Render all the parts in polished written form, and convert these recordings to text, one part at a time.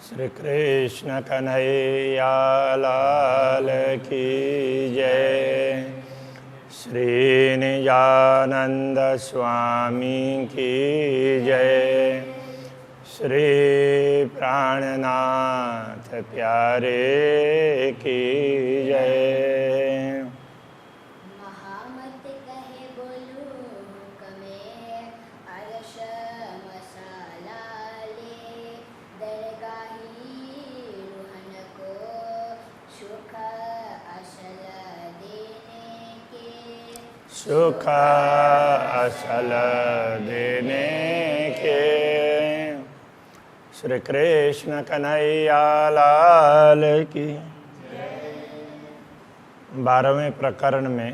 श्री कृष्ण कन्हैया लाल की जय। श्री निजानंद स्वामी की जय। श्री प्राणनाथ प्यारे की जय। महामत कहे बोलू कमे अरश मसाला ले दरगाही रूहन को सुख असल देने के सुख असल देने के। श्री कृष्ण कन्हैया लाल की। 12वें प्रकरण में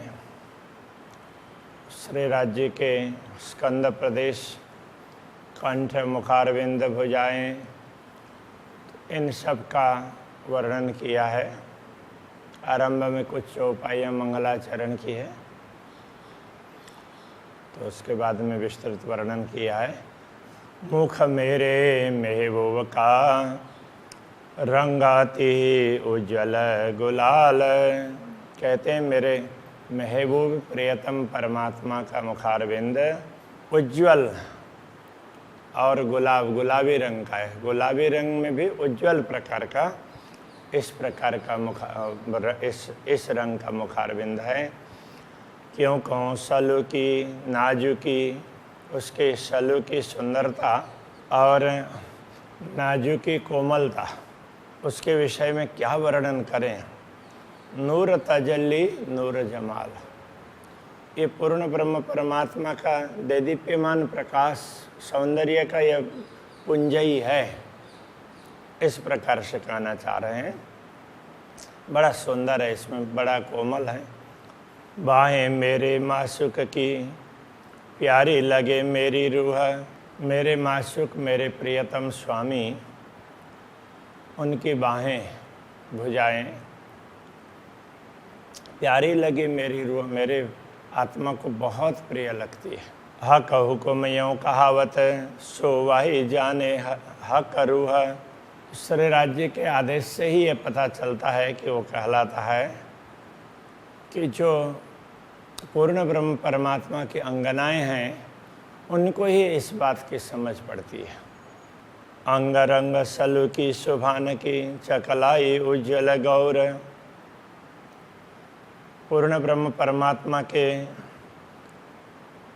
श्री राज्य के स्कंद प्रदेश, कंठ, मुखारविंद, भुजाएं, इन सब का वर्णन किया है। आरंभ में कुछ चौपाइयाँ मंगलाचरण की है, तो उसके बाद में विस्तृत वर्णन किया है। मुख मेरे महबूब का रंगाती उज्जवल गुलाल। कहते हैं मेरे महबूब प्रियतम परमात्मा का मुखारविंद उज्ज्वल और गुलाबी रंग का है। गुलाबी रंग में भी उज्ज्वल प्रकार का इस प्रकार का इस रंग का मुखारविंद है। क्यों कहूँ सलू की नाजुकी, उसके सलू की सुंदरता और नाजुकी कोमलता, उसके विषय में क्या वर्णन करें। नूर तजल्ली नूर जमाल, ये पूर्ण ब्रह्म परमात्मा का देदीप्यमान प्रकाश सौंदर्य का यह पुंजई है, इस प्रकार से कहना चाह रहे हैं। बड़ा सुंदर है, इसमें बड़ा कोमल है। बाहें मेरे मासूक की प्यारी लगे मेरी रूह। मेरे मासूक मेरे प्रियतम स्वामी, उनकी बाहें भुजाएं प्यारी लगी मेरी रूह, मेरे आत्मा को बहुत प्रिय लगती है। हक हुक्म यूँ कहावत सो वाही जाने हक रूह। श्री राज्य के आदेश से ही ये पता चलता है कि वो कहलाता है कि जो पूर्ण ब्रह्म परमात्मा की अंगनाएं हैं, उनको ही इस बात की समझ पड़ती है। अंग रंग सलु की सुभान की चकलाई उज्जवल गौर। पूर्ण ब्रह्म परमात्मा के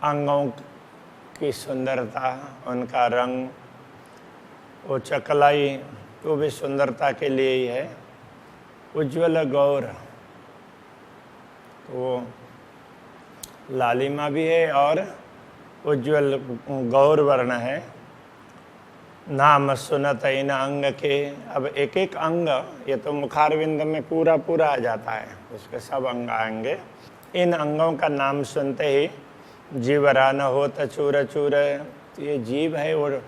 अंगों की सुंदरता, उनका रंग, वो चकलाई तो भी सुंदरता के लिए ही है। उज्ज्वल गौर, वो लालिमा भी है और उज्ज्वल गौर वर्ण है। नाम सुनत इन अंग के। अब एक एक अंग, ये तो मुखारविंद में पूरा पूरा आ जाता है, उसके सब अंग आएंगे। इन अंगों का नाम सुनते ही जीवरा न हो चूर चूर। ये जीव है और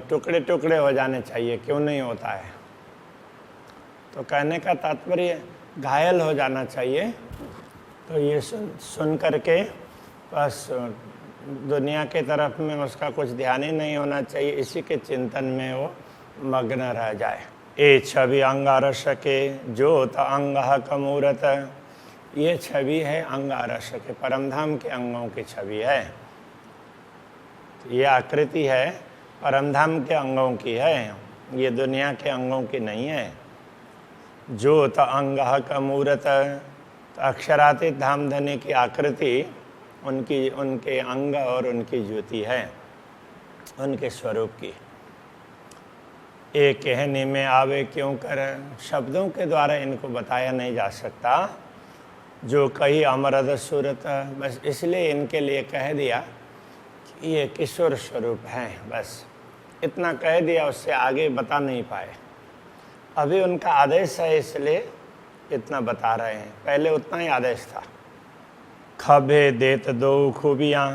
टुकड़े टुकड़े हो जाने चाहिए, क्यों नहीं होता है। तो कहने का तात्पर्य घायल हो जाना चाहिए। तो ये सुन करके बस दुनिया के तरफ में उसका कुछ ध्यान ही नहीं होना चाहिए, इसी के चिंतन में वो मग्न रह जाए। ए छवि अंगारस के ज्योत अंग कमूरत। ये छवि है अंगारस के, परमधाम के अंगों की छवि है। ये आकृति है परमधाम के अंगों की है, ये दुनिया के अंगों की नहीं है। ज्योत अंग कमूरत, अक्षरातीत धाम धनी की आकृति उनके अंग और उनकी ज्योति है, उनके स्वरूप की। एक कहने में आवे क्यों कर, शब्दों के द्वारा इनको बताया नहीं जा सकता। जो कही अमरद सूरत, बस इसलिए इनके लिए कह दिया कि ये किशोर स्वरूप हैं, बस इतना कह दिया, उससे आगे बता नहीं पाए। अभी उनका आदेश है इसलिए इतना बता रहे हैं, पहले उतना ही आदेश था। खबे देत दो खूबियाँ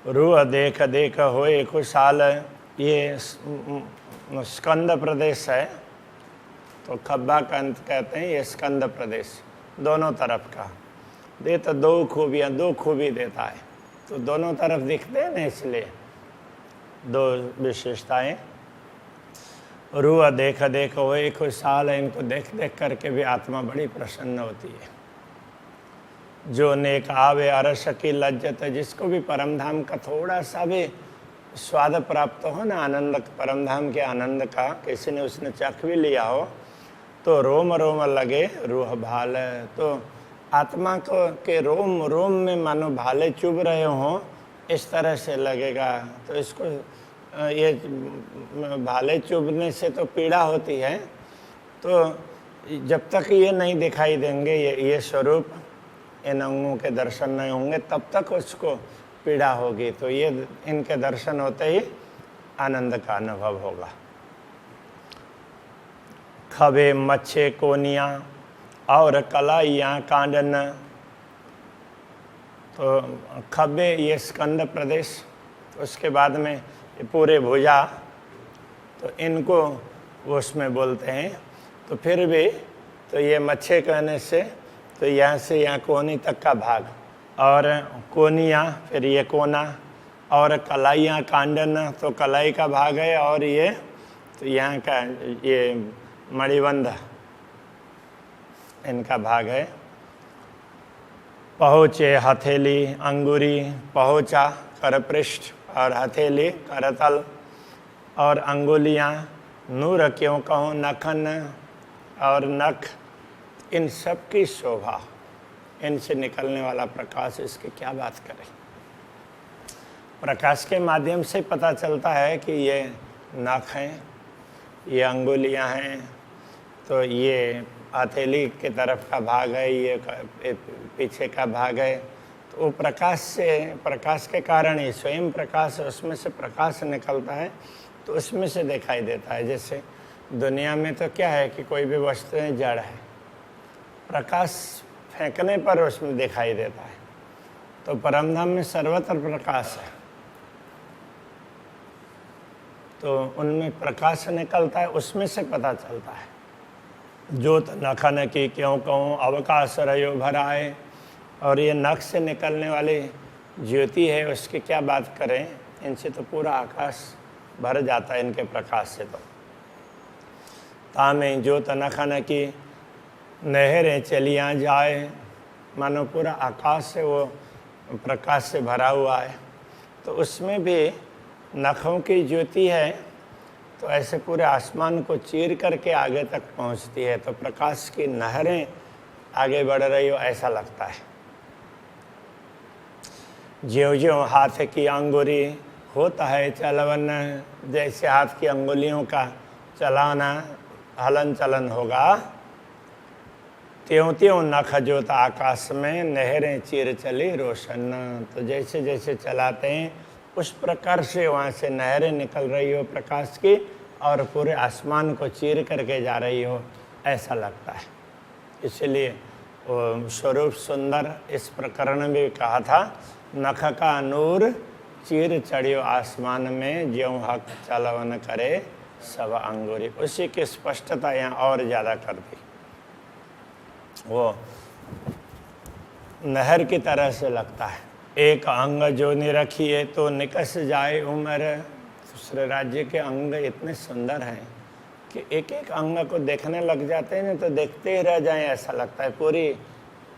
रूह देख देख होए खुशहाल। ये स्कंद प्रदेश है, तो खब्बा का अंत कहते हैं, ये स्कंद प्रदेश दोनों तरफ का। देत दो खूबियाँ, दो खूबी देता है, तो दोनों तरफ दिखते हैं ना, इसलिए दो विशेषताएं। रूह देख देख वही खुशहाल है, इनको देख देख करके भी आत्मा बड़ी प्रसन्न होती है। जो नेक आवे अरस की लज्जत, जिसको भी परमधाम का थोड़ा सा भी स्वाद प्राप्त हो ना, आनंद, परमधाम के आनंद का, किसी ने उसने चख भी लिया हो तो रोम रोम लगे रूह भाल। तो आत्मा को के रोम रोम में मानो भाले चुभ रहे हों, इस तरह से लगेगा। तो इसको ये भाले चुभने से तो पीड़ा होती है, तो जब तक ये नहीं दिखाई देंगे, ये स्वरूप, इन अंगों के दर्शन नहीं होंगे, तब तक उसको पीड़ा होगी। तो ये इनके दर्शन होते ही आनंद का अनुभव होगा। खबे मच्छे कोनियाँ और कलाइयाँ कांडन। तो खबे ये स्कंद प्रदेश, उसके बाद में ये पूरे भुजा, तो इनको वो उसमें बोलते हैं। तो फिर भी तो ये मच्छे कहने से तो यहाँ से यहाँ कोनी तक का भाग, और कोनियाँ फिर ये कोना, और कलाइयाँ कांडन तो कलाई का भाग है, और ये तो यहाँ का ये मणिबंध इनका भाग है। पहुँचे हथेली अंगूरी, पहुँचा करपृष्ठ और हथेली करतल, और अंगुलियाँ नूर क्यों कहूँ नखन और नख, इन सब की शोभा, इनसे निकलने वाला प्रकाश, इसकी क्या बात करें। प्रकाश के माध्यम से पता चलता है कि ये नख हैं, ये अंगुलियां हैं, तो ये हथेली की तरफ का भाग है, ये पीछे का भाग है। तो वो प्रकाश से, प्रकाश के कारण ही स्वयं प्रकाश, उसमें से प्रकाश निकलता है, तो उसमें से दिखाई देता है। जैसे दुनिया में तो क्या है कि कोई भी वस्तुएं जड़ है, प्रकाश फेंकने पर उसमें दिखाई देता है। तो परमधाम में सर्वत्र प्रकाश है, तो उनमें प्रकाश निकलता है, उसमें से पता चलता है। ज्योत नखन की क्यों कहूँ अवकाश रयो भराए, और ये नख से निकलने वाली ज्योति है, उसकी क्या बात करें, इनसे तो पूरा आकाश भर जाता है इनके प्रकाश से। तो तामे ज्योत नखन की नहरें चलियाँ जाए, मानो पूरा आकाश से वो प्रकाश से भरा हुआ है। तो उसमें भी नखों की ज्योति है, तो ऐसे पूरे आसमान को चीर करके आगे तक पहुंचती है। तो प्रकाश की नहरें आगे बढ़ रही हो ऐसा लगता है। ज्यों ज्यों हाथ की अंगुली होता है चलवन, जैसे हाथ की अंगुलियों का चलाना हलन चलन होगा, त्यों त्यों नख ज्योत आकाश में नहरें चीर चली रोशन। तो जैसे जैसे चलाते हैं उस प्रकार से वहाँ से नहरें निकल रही हो प्रकाश की, और पूरे आसमान को चीर करके जा रही हो ऐसा लगता है। इसलिए वो स्वरूप सुंदर, इस प्रकरण में भी कहा था, नख का नूर चीर चढ़ियो आसमान में, ज्यों हक चलवन करे सब अंगूरी। उसी की स्पष्टता यहाँ और ज़्यादा कर दी। वो नहर की तरह से लगता है। एक अंग जो निरखिए तो निकस जाए उम्र। दूसरे राज्य के अंग इतने सुंदर हैं कि एक एक अंग को देखने लग जाते हैं ना, तो देखते ही रह जाएं ऐसा लगता है। पूरी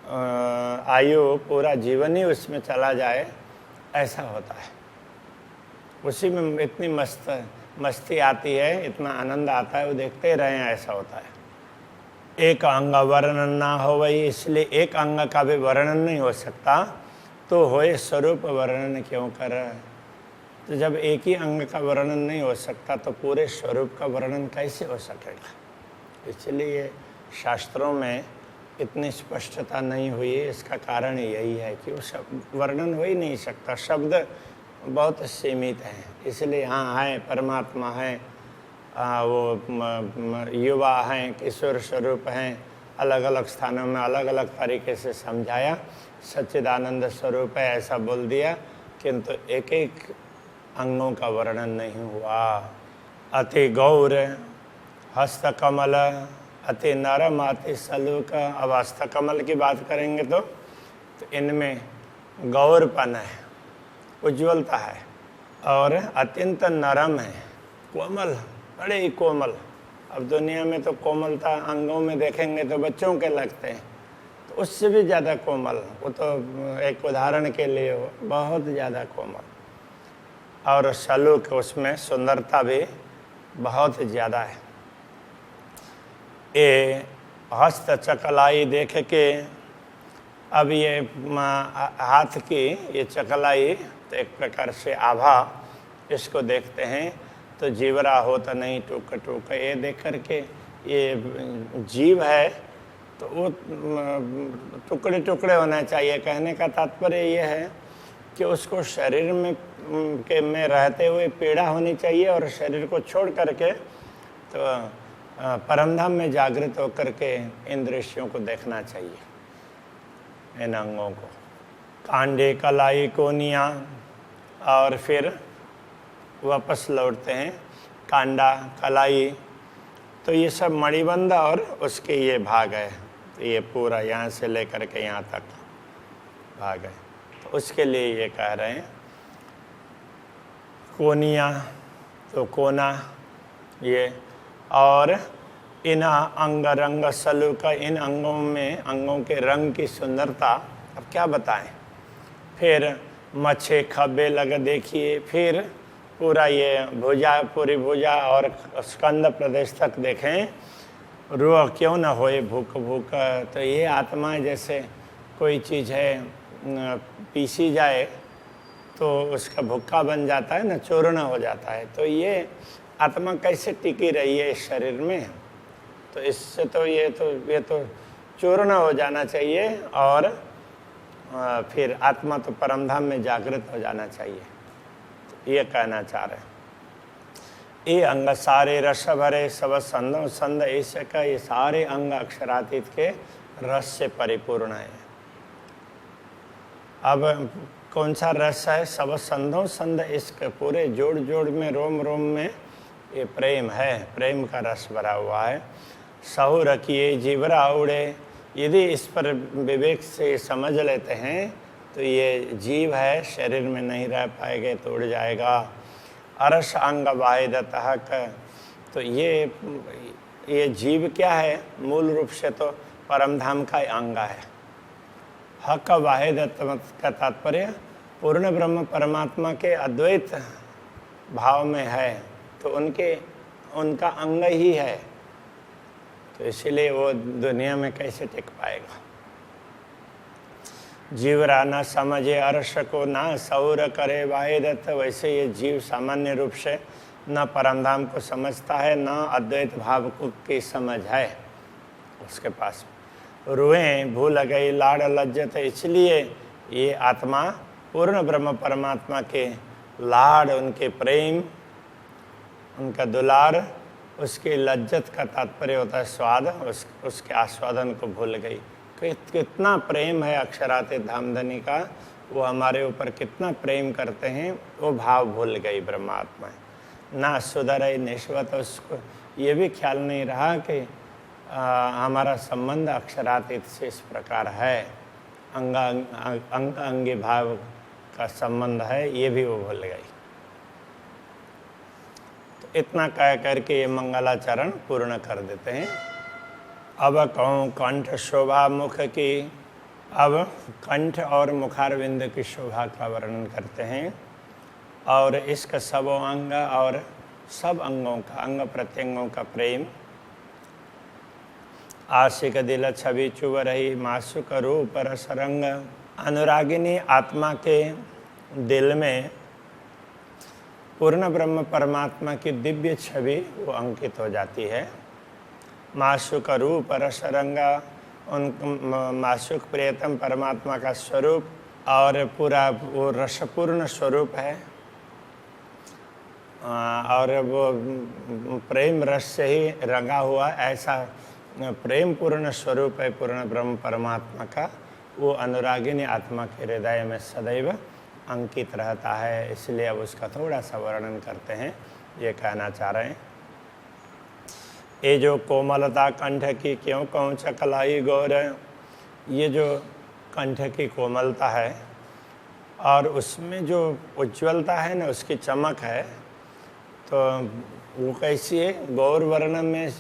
आयु, पूरा जीवन ही उसमें चला जाए ऐसा होता है। उसी में इतनी मस्ती आती है, इतना आनंद आता है, वो देखते ही रहें ऐसा होता है। एक अंग वर्णन ना हो वही, इसलिए एक अंग का भी वर्णन नहीं हो सकता, तो होए स्वरूप वर्णन क्यों कर। तो जब एक ही अंग का वर्णन नहीं हो सकता तो पूरे स्वरूप का वर्णन कैसे हो सकेगा। इसलिए शास्त्रों में इतनी स्पष्टता नहीं हुई है। इसका कारण यही है कि वो शब्द वर्णन हो ही नहीं सकता, शब्द बहुत सीमित हैं। इसलिए हाँ है, परमात्मा है, वो युवा हैं, किशोर स्वरूप हैं, अलग अलग स्थानों में अलग अलग तरीके से समझाया। सच्चिदानंद स्वरूप है ऐसा बोल दिया, किंतु एक एक अंगों का वर्णन नहीं हुआ। अति गौर हस्तकमल, अति नरम, अति सलूक। अब हस्तकमल की बात करेंगे तो इनमें गौरपन है, उज्ज्वलता है, और अत्यंत नरम है, कोमल बड़े ही कोमल। अब दुनिया में तो कोमलता अंगों में देखेंगे तो बच्चों के लगते हैं, तो उससे भी ज़्यादा कोमल। वो तो एक उदाहरण के लिए बहुत ज़्यादा कोमल, और सलूक उसमें सुंदरता भी बहुत ज़्यादा है। ये हस्त चकलाई देख के, अब ये हाथ की ये चकलाई तो एक प्रकार से आभा, इसको देखते हैं तो जीवरा होता नहीं टूक टूक, ये देख करके ये जीव है तो वो टुकड़े टुकड़े होना चाहिए। कहने का तात्पर्य ये है कि उसको शरीर में रहते हुए पीड़ा होनी चाहिए, और शरीर को छोड़ करके तो परमधाम में जागृत होकर के इन दृश्यों को देखना चाहिए, इन अंगों को। कांडे कलाई कोनिया, और फिर वापस लौटते हैं। कांडा कलाई तो ये सब मणिबंध और उसके ये भाग है, तो ये पूरा यहाँ से लेकर के यहाँ तक भाग है, तो उसके लिए ये कह रहे हैं। कोनिया तो कोना ये, और इन अंग रंग सलूक, इन अंगों में अंगों के रंग की सुंदरता अब क्या बताएं। फिर मच्छे खब्बे लग देखिए, फिर पूरा ये भुजा, पूरी भुजा और स्कंद प्रदेश तक देखें। रूह क्यों न होए भूख भूख, तो ये आत्मा जैसे कोई चीज़ है पीसी जाए तो उसका भुक्का बन जाता है ना, चूर्ण हो जाता है, तो ये आत्मा कैसे टिकी रही है इस शरीर में। तो इससे तो ये तो चूर्ण हो जाना चाहिए, और फिर आत्मा तो परमधाम में जागृत हो जाना चाहिए, तो ये कहना चाह रहे हैं। ये अंग सारे रस भरे सब संदो संद ऐसे का, ये सारे अंग अक्षरातीत के रस से परिपूर्ण है। अब कौन सा रस है? सब संदो संद, इसके पूरे जोड़ जोड़ में, रोम रोम में ये प्रेम है, प्रेम का रस भरा हुआ है। सहु रखिए जीवरा उड़े, यदि इस पर विवेक से समझ लेते हैं तो ये जीव है, शरीर में नहीं रह पाएगा तो उड़ जाएगा। अरस अंग वाहिदतः, तो ये जीव क्या है? मूल रूप से तो परमधाम का अंग है। हक वाहिदत का तात्पर्य पूर्ण ब्रह्म परमात्मा के अद्वैत भाव में है, तो उनका अंग ही है, तो इसीलिए वो दुनिया में कैसे टिक पाएगा। जीवरा न समझे अर्श को, ना सौर करे वाहिदत्त, वैसे ये जीव सामान्य रूप से न परमधाम को समझता है, न अद्वैत भाव को की समझ है उसके पास। रुएं भूल गई लाड़ लज्जत, इसलिए ये आत्मा पूर्ण ब्रह्म परमात्मा के लाड़, उनके प्रेम, उनका दुलार, उसकी लज्जत का तात्पर्य होता है स्वाद, उसके आस्वादन को भूल गई। कितना प्रेम है अक्षरातीत धामधनी का, वो हमारे ऊपर कितना प्रेम करते हैं, वो भाव भूल गई ब्रह्मात्मा। ना सुधर निश्वत, उसको ये भी ख्याल नहीं रहा कि हमारा संबंध अक्षरातीत से इस प्रकार है, अंग अंगी भाव का संबंध है, ये भी वो भूल गई। तो इतना कह करके ये मंगलाचरण पूर्ण कर देते हैं। अब कहूँ कंठ शोभा मुख की, अब कंठ और मुखारविंद की शोभा का वर्णन करते हैं, और इसका सबों अंग और सब अंगों का, अंग प्रत्यंगों का प्रेम। आशिक दिल छवि चुभ रही मासुक रूप रस रंग, अनुरागिनी आत्मा के दिल में पूर्ण ब्रह्म परमात्मा की दिव्य छवि वो अंकित हो जाती है। मासुक रूप रस रंगा, उन मासुक प्रियतम परमात्मा का स्वरूप, और पूरा वो रसपूर्ण स्वरूप है, और वो प्रेम रस से ही रंगा हुआ ऐसा प्रेम पूर्ण स्वरूप है पूर्ण ब्रह्म परमात्मा का। वो अनुरागिनी आत्मा के हृदय में सदैव अंकित रहता है, इसलिए अब उसका थोड़ा सा वर्णन करते हैं। ये कहना चाह रहे हैं, ये जो कोमलता कंठ की क्यों कहूँ चकलाई गौर, ये जो कंठ की कोमलता है और उसमें जो उज्ज्वलता है ना, उसकी चमक है, तो वो कैसी है? गौर वर्ण में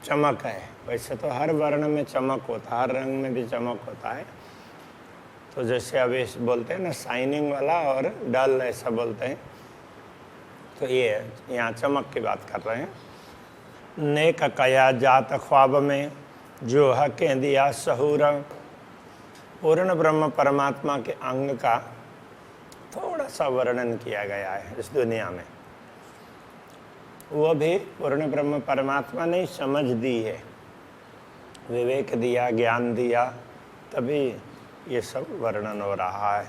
चमक है। वैसे तो हर वर्ण में चमक होता है, हर रंग में भी चमक होता है। तो जैसे अभी बोलते हैं ना शाइनिंग वाला और डल, ऐसा बोलते हैं। तो ये यहाँ चमक की बात कर रहे हैं। नेक कया जात ख्वाब में जो हक दिया सहूर। पूर्ण ब्रह्म परमात्मा के अंग का थोड़ा सा वर्णन किया गया है इस दुनिया में। वो भी पूर्ण ब्रह्म परमात्मा ने समझ दी है, विवेक दिया, ज्ञान दिया, तभी ये सब वर्णन हो रहा है।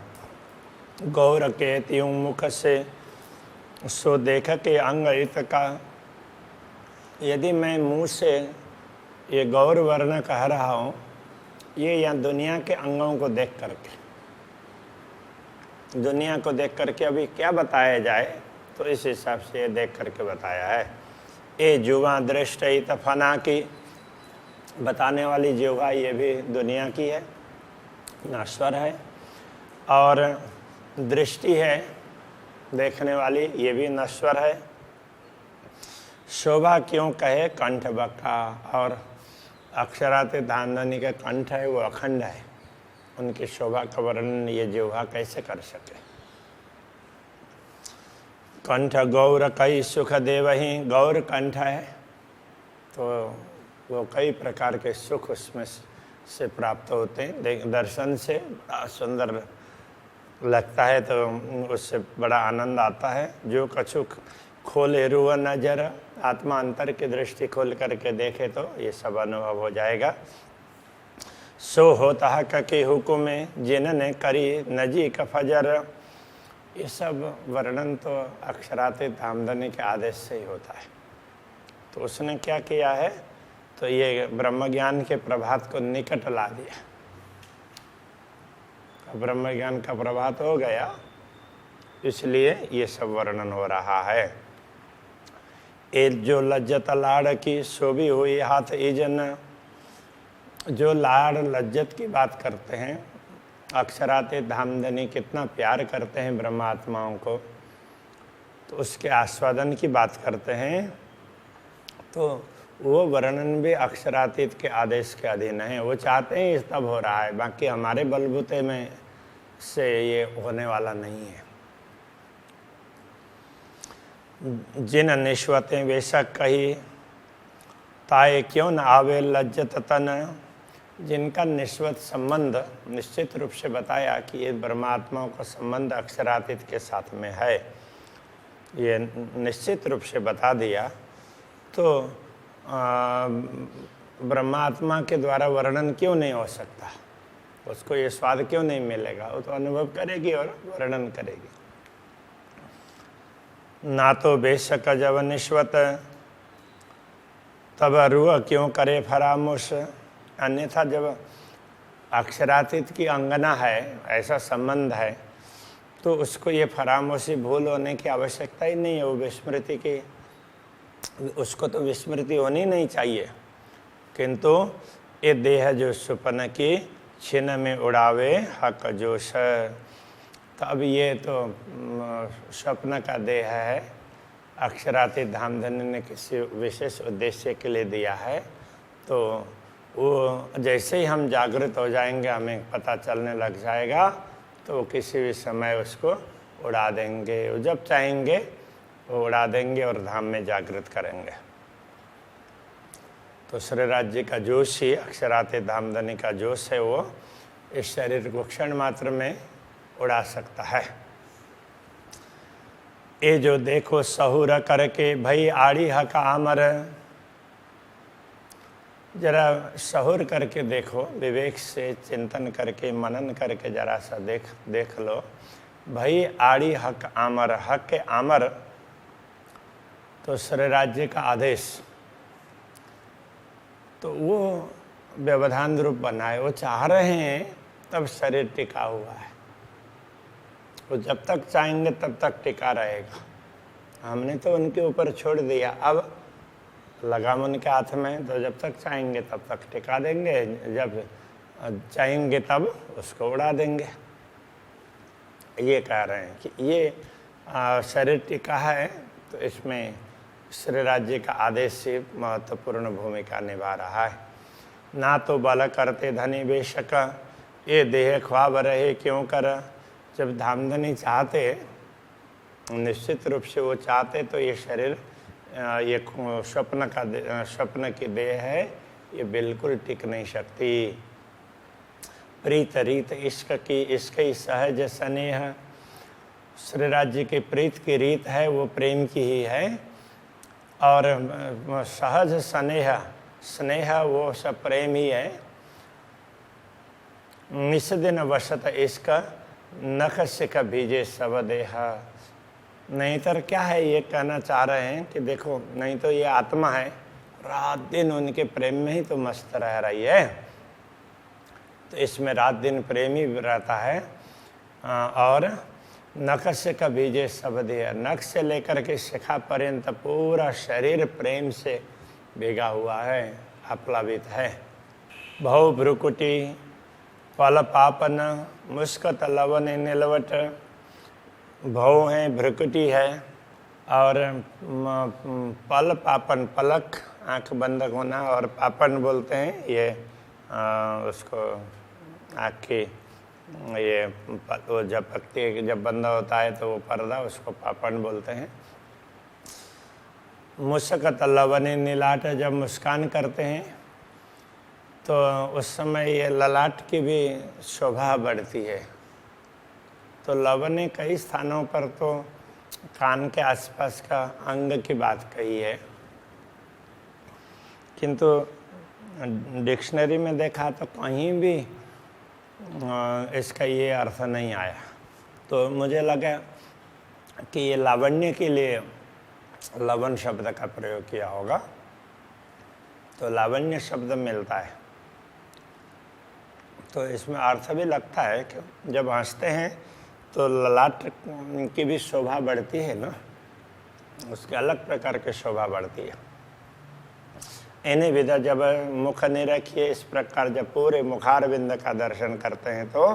गौर के त्यों मुख से सो देख के अंग इत का। यदि मैं मुंह से ये गौर वर्ण कह रहा हूँ, ये यहाँ दुनिया के अंगों को देख करके, दुनिया को देख करके अभी क्या बताया जाए, तो इस हिसाब से ये देख करके बताया है। ए जुवा दृष्ट तफना की, बताने वाली जुवा ये भी दुनिया की है, नश्वर है। और दृष्टि है देखने वाली, ये भी नश्वर है। शोभा क्यों कहे कंठ बका, और अक्षराते धांधनी का कंठ है वो अखंड है, उनकी शोभा का वर्णन ये जिह्वा कैसे कर सके। कंठ गौर कई सुख देवही, गौर कंठ है तो वो कई प्रकार के सुख उसमें से प्राप्त होते हैं। दर्शन से बड़ा सुंदर लगता है तो उससे बड़ा आनंद आता है। जो कछुक खोले रुआ नजर, आत्मा अंतर की दृष्टि खोल करके देखे तो ये सब अनुभव हो जाएगा। सो होता हक के हुक्म जिन्होंने करी नजी का फजर। ये सब वर्णन तो अक्षराते धामधनी के आदेश से ही होता है। तो उसने क्या किया है, तो ये ब्रह्म ज्ञान के प्रभात को निकट ला दिया। ब्रह्म ज्ञान का प्रभात हो गया, इसलिए ये सब वर्णन हो रहा है। ए जो लज्जत लाड़ की सो भी हुई हाथ ईजन। जो लाड़ लज्जत की बात करते हैं, अक्षराते धामधनी कितना प्यार करते हैं ब्रह्मात्माओं को, तो उसके आस्वादन की बात करते हैं, तो वो वर्णन भी अक्षरातीत के आदेश के अधीन है। वो चाहते हैं तब हो रहा है, बाकी हमारे बलबूते में से ये होने वाला नहीं है। जिन निश्वतें बेशक कही ताए क्यों न आवे लज्जत तन। जिनका निश्वत संबंध निश्चित रूप से बताया कि ये ब्रह्मात्माओं का संबंध अक्षरातीत के साथ में है, ये निश्चित रूप से बता दिया, तो ब्रह्मात्मा के द्वारा वर्णन क्यों नहीं हो सकता, उसको ये स्वाद क्यों नहीं मिलेगा। वो तो अनुभव करेगी और वर्णन करेगी। ना तो बेशक जब निश्वत तब रूह क्यों करे फरामोश। अन्यथा जब अक्षरातीत की अंगना है, ऐसा संबंध है, तो उसको ये फरामोशी भूल होने की आवश्यकता ही नहीं है। वो विस्मृति की, उसको तो विस्मृति होनी नहीं चाहिए। किंतु ये देह जो सुपन की छिन में उड़ावे हक जोश। तो अब ये तो स्वप्न का देह है, अक्षरातीत धामधनी ने किसी विशेष उद्देश्य के लिए दिया है। तो वो जैसे ही हम जागृत हो जाएंगे, हमें पता चलने लग जाएगा, तो किसी भी समय उसको उड़ा देंगे। वो जब चाहेंगे वो उड़ा देंगे और धाम में जागृत करेंगे। तो श्री राज्य का जोश ही अक्षरातीत धामधनी का जोश है, वो इस शरीर को क्षण मात्र में उड़ा सकता है। ये जो देखो सहूर करके भई आड़ी हक आमर। जरा सहूर करके देखो, विवेक से चिंतन करके मनन करके जरा सा देख लो। भई आड़ी हक आमर, हक के आमर तो श्री राज्य का आदेश, तो वो व्यवधान रूप बना है। वो चाह रहे हैं तब शरीर टिका हुआ है, वो जब तक चाहेंगे तब तक टिका रहेगा। हमने तो उनके ऊपर छोड़ दिया, अब लगाम उनके हाथ में, तो जब तक चाहेंगे तब तक टिका देंगे, जब चाहेंगे तब उसको उड़ा देंगे। ये कह रहे हैं कि ये शरीर टिका है, तो इसमें श्री राज्य का आदेश से महत्वपूर्ण भूमिका निभा रहा है। ना तो बल करते धनी बेशक, ये देह ख्वाब रहे क्यों कर। जब धामधनी चाहते, निश्चित रूप से वो चाहते तो ये शरीर, ये स्वप्न की देह है, ये बिल्कुल टिक नहीं सकती। प्रीत रीत इश्क की, इश्क ही सहज स्नेह। श्री राज्य की प्रीत की रीत है वो प्रेम की ही है, और सहज स्नेह, स्नेह वो सब प्रेम ही है। निस्दिन वसत इश्क, नख सिख भीजे सब देह। नहीं तो क्या है, ये कहना चाह रहे हैं कि देखो, नहीं तो ये आत्मा है, रात दिन उनके प्रेम में ही तो मस्त रह रही है। तो इसमें रात दिन प्रेम ही रहता है। और नख से का बीजे सब दिया, नख से लेकर के शिखा पर्यंत पूरा शरीर प्रेम से भीगा हुआ है, आप्लावित है। भव भ्रुकुटी पल पापन, मुस्कत लवन नीलवट। भव है, भ्रुकुटी है, और पल पापन, पलक आंख बंद होना, और पापन बोलते हैं ये उसको आँख की, ये वो जब पकती है, जब बंद होता है तो वो पर्दा, उसको पापन बोलते हैं। मुस्कत लवनी नीलाट, जब मुस्कान करते हैं तो उस समय ये ललाट की भी शोभा बढ़ती है। तो लवने कई स्थानों पर तो कान के आसपास का अंग की बात कही है, किंतु डिक्शनरी में देखा तो कहीं भी इसका ये अर्थ नहीं आया। तो मुझे लगा कि ये लावण्य के लिए लवन शब्द का प्रयोग किया होगा, तो लावण्य शब्द मिलता है। तो इसमें अर्थ भी लगता है कि जब हंसते हैं तो ललाट की भी शोभा बढ़ती है ना, उसके अलग प्रकार की शोभा बढ़ती है। इन्हीं विधा जब मुख निरखिए, इस प्रकार जब पूरे मुखारविंद का दर्शन करते हैं तो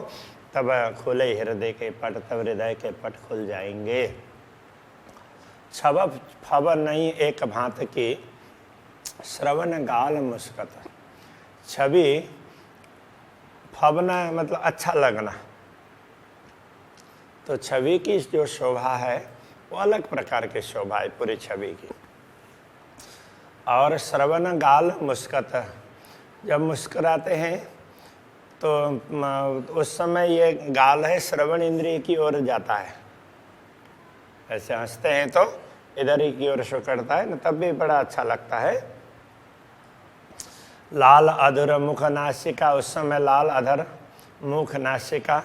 तब खुले हृदय के पट, तब हृदय के पट खुल जाएंगे। छब फब नहीं एक भांत की, श्रवण गाल मुस्कत। छवि, फबना मतलब अच्छा लगना, तो छवि की जो शोभा है वो अलग प्रकार की शोभा है पूरी छवि की। और श्रवण गाल मुस्कत, जब मुस्कुराते हैं तो उस समय ये गाल है श्रवण इंद्रिय की ओर जाता है। ऐसे हंसते हैं तो इधर ही की ओर शो करता है ना, तब भी बड़ा अच्छा लगता है। लाल अधर मुख नासिका, उस समय लाल अधर मुख नासिका।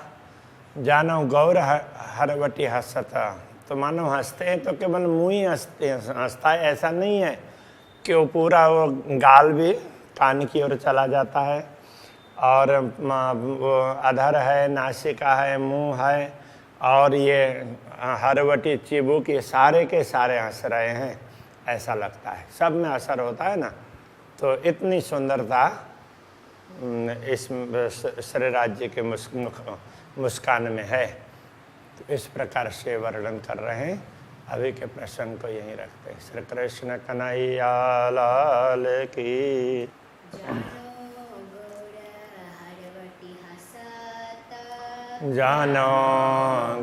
जानो गौर हरवटी हंसता, तो मानो हंसते हैं तो केवल मुँह ही हंसता है, ऐसा नहीं है कि वो पूरा वो गाल भी कान की ओर चला जाता है, और वो अधर है, नासिका है, मुंह है, और ये हरवटी चिबुक, ये सारे के सारे हंस रहे हैं, ऐसा लगता है। सब में असर होता है ना। तो इतनी सुंदरता इस श्री राज्य के मुस्कान में है। तो इस प्रकार से वर्णन कर रहे हैं। अभी के प्रसंग को यहीं रखते हैं। श्री कृष्ण कन्हैया लाल की। जानो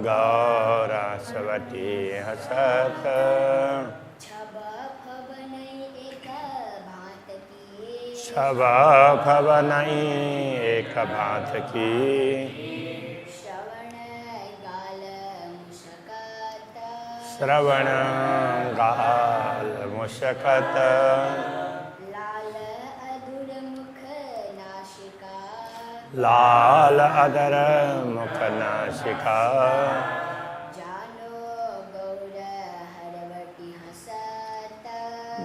गौर हरवटी हंसत, छब फब नहीं एक भांत की। श्रवण गाल मुस्कत, लाल अधर मुख नासिका।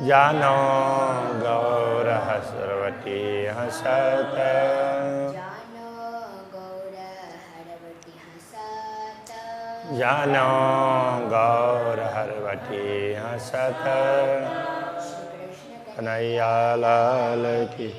जानो गौर हरवटी हंसत, जानो गौर हरवटी हंसत। कन्हैया लाल की।